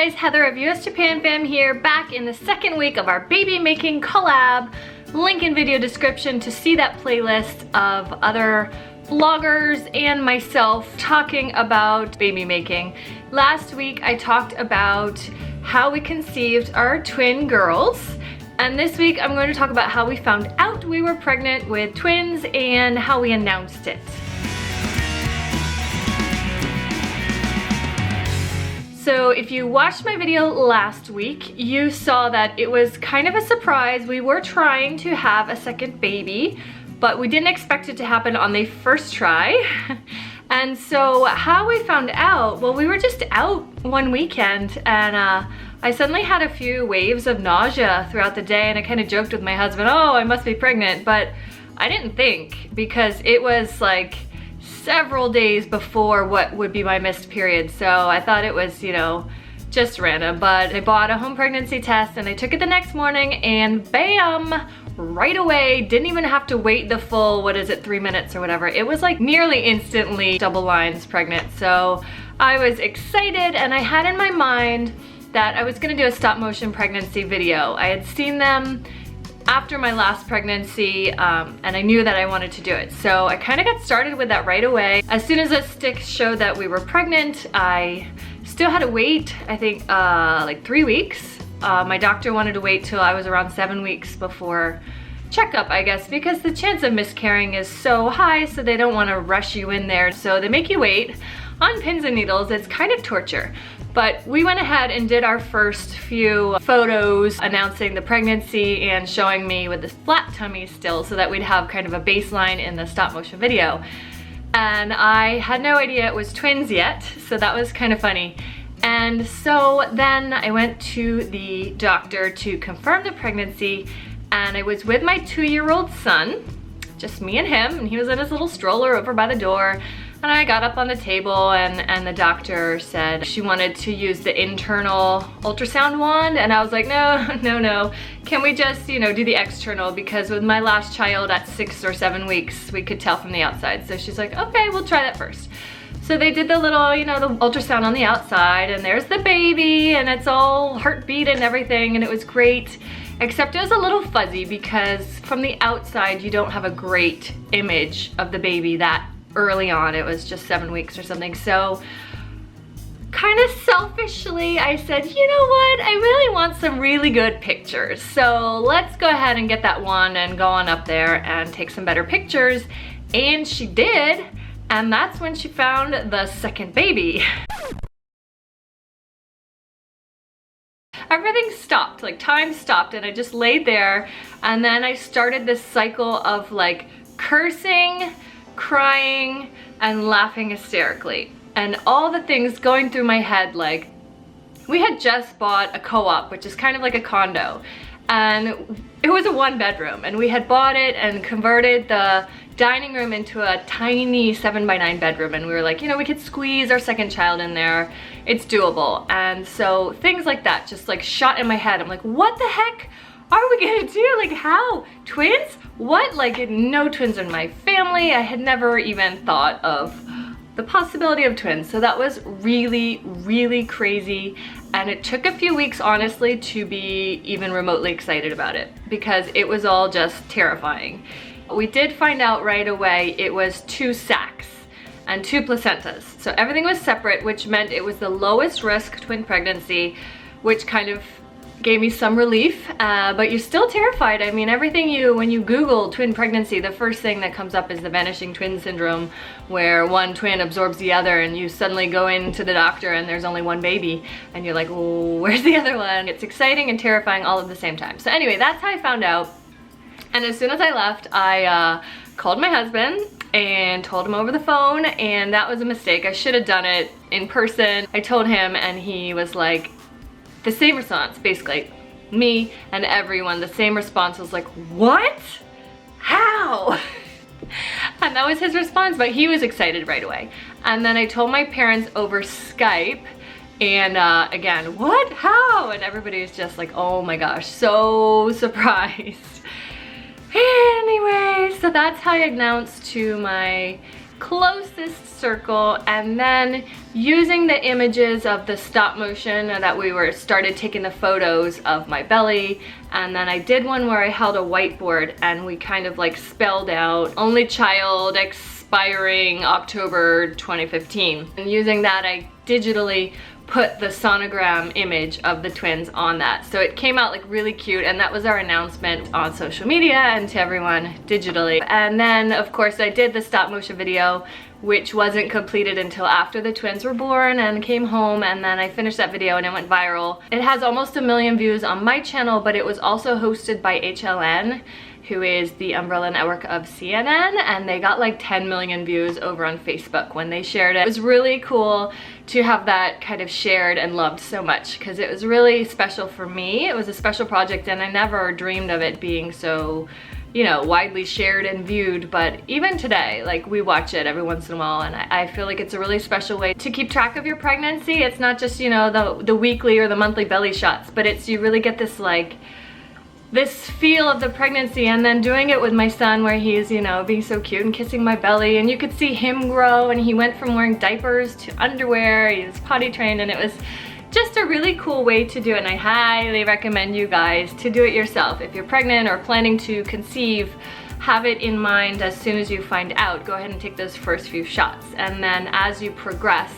guys, Heather of US Japan Fam here, back in the second week of our baby making collab. Link in video description to see that playlist of other vloggers and myself talking about baby making. Last week I talked about how we conceived our twin girls, and this week I'm going to talk about how we found out we were pregnant with twins and how we announced it. So if you watched my video last week, you saw that it was kind of a surprise. We were trying to have a second baby, but we didn't expect it to happen on the first try. And so how we found out, well, we were just out one weekend and I suddenly had a few waves of nausea throughout the day, and I kind of joked with my husband, oh, I must be pregnant, but I didn't think, because it was like several days before what would be my missed period. So I thought it was, you know, just random. But I bought a home pregnancy test and I took it the next morning and bam, right away, didn't even have to wait the full, 3 minutes or whatever. It was like nearly instantly double lines pregnant. So I was excited, and I had in my mind that I was gonna do a stop motion pregnancy video. I had seen them after my last pregnancy, and I knew that I wanted to do it. So I kind of got started with that right away. As soon as the sticks showed that we were pregnant, I still had to wait, I think like 3 weeks. My doctor wanted to wait till I was around 7 weeks before checkup, I guess, because the chance of miscarrying is so high, so they don't want to rush you in there. So they make you wait on pins and needles. It's kind of torture. But we went ahead and did our first few photos announcing the pregnancy and showing me with this flat tummy still, so that we'd have kind of a baseline in the stop motion video. And I had no idea it was twins yet, so that was kind of funny. And so then I went to the doctor to confirm the pregnancy, and I was with my 2-year-old son, just me and him, and he was in his little stroller over by the door. And I got up on the table, and the doctor said she wanted to use the internal ultrasound wand, and I was like, no, can we just, you know, do the external, because with my last child at 6 or 7 weeks, we could tell from the outside. So she's like, okay, we'll try that first. So they did the little, you know, the ultrasound on the outside, and there's the baby, and it's all heartbeat and everything, and it was great, except it was a little fuzzy because from the outside, you don't have a great image of the baby that early on. It was just 7 weeks or something. So kind of selfishly, I said, you know what, I really want some really good pictures. So let's go ahead and get that wand and go on up there and take some better pictures. And she did. And that's when she found the second baby. Everything stopped, like time stopped, and I just laid there. And then I started this cycle of like cursing, crying, and laughing hysterically, and all the things going through my head. Like, we had just bought a co-op, which is kind of like a condo, and it was a 1-bedroom, and we had bought it and converted the dining room into a tiny 7x9 bedroom, and we were like, you know, we could squeeze our second child in there, it's doable. And so things like that just like shot in my head. I'm like, what the heck are we gonna do? Like, how? Twins? What? Like, no twins in my family. I had never even thought of the possibility of twins. So that was really, really crazy. And it took a few weeks, honestly, to be even remotely excited about it, because it was all just terrifying. We did find out right away it was 2 sacs and 2 placentas. So everything was separate, which meant it was the lowest risk twin pregnancy, which kind of gave me some relief, but you're still terrified. I mean, when you Google twin pregnancy, the first thing that comes up is the vanishing twin syndrome, where one twin absorbs the other, and you suddenly go into the doctor and there's only one baby, and you're like, oh, where's the other one? It's exciting and terrifying all at the same time. So anyway, that's how I found out. And as soon as I left, I called my husband and told him over the phone, and that was a mistake. I should have done it in person. I told him, and he was like, the same response, basically. Me and everyone, the same response was like, what? How? And that was his response, but he was excited right away. And then I told my parents over Skype, and again, what? How? And everybody was just like, oh my gosh, so surprised. Anyway, so that's how I announced to my closest circle, and then using the images of the stop motion that we started taking the photos of my belly. And then I did one where I held a whiteboard and we kind of like spelled out only child expiring October 2015. And using that, I digitally put the sonogram image of the twins on that. So it came out like really cute, and that was our announcement on social media and to everyone digitally. And then of course I did the stop motion video, which wasn't completed until after the twins were born and came home, and then I finished that video and it went viral. It has almost 1 million views on my channel, but it was also hosted by HLN, who is the umbrella network of CNN, and they got like 10 million views over on Facebook when they shared it. It was really cool to have that kind of shared and loved so much, because it was really special for me. It was a special project and I never dreamed of it being so, you know, widely shared and viewed. But even today, like, we watch it every once in a while, and I feel like it's a really special way to keep track of your pregnancy. It's not just, you know, the weekly or the monthly belly shots, but it's, you really get this like this feel of the pregnancy. And then doing it with my son, where he's, you know, being so cute and kissing my belly, and you could see him grow, and he went from wearing diapers to underwear. He was potty trained, and it was just a really cool way to do it. And I highly recommend you guys to do it yourself. If you're pregnant or planning to conceive, have it in mind as soon as you find out. Go ahead and take those first few shots, and then as you progress,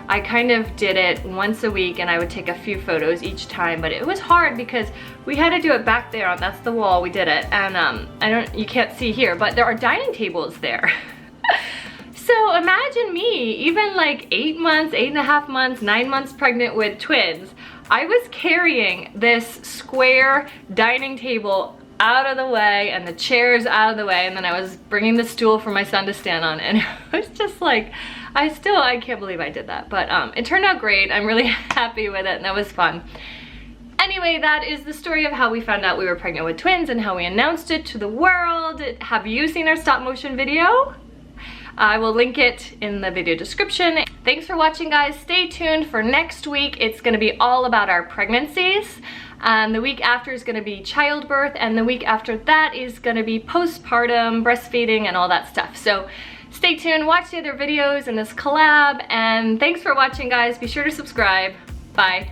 I kind of did it once a week, and I would take a few photos each time. But it was hard because we had to do it back there. That's the wall we did it, and you can't see here, but there are dining tables there. So imagine me, even like 8 months, 8.5 months, 9 months pregnant with twins, I was carrying this square dining table out of the way and the chairs out of the way, and then I was bringing the stool for my son to stand on, and it was just like, I can't believe I did that. But it turned out great. I'm really happy with it, and that was fun. Anyway, that is the story of how we found out we were pregnant with twins and how we announced it to the world. Have you seen our stop motion video? I will link it in the video description. Thanks for watching, guys. Stay tuned for next week. It's gonna be all about our pregnancies. The week after is gonna be childbirth, and the week after that is gonna be postpartum, breastfeeding, and all that stuff. So stay tuned, watch the other videos in this collab, and thanks for watching, guys. Be sure to subscribe. Bye.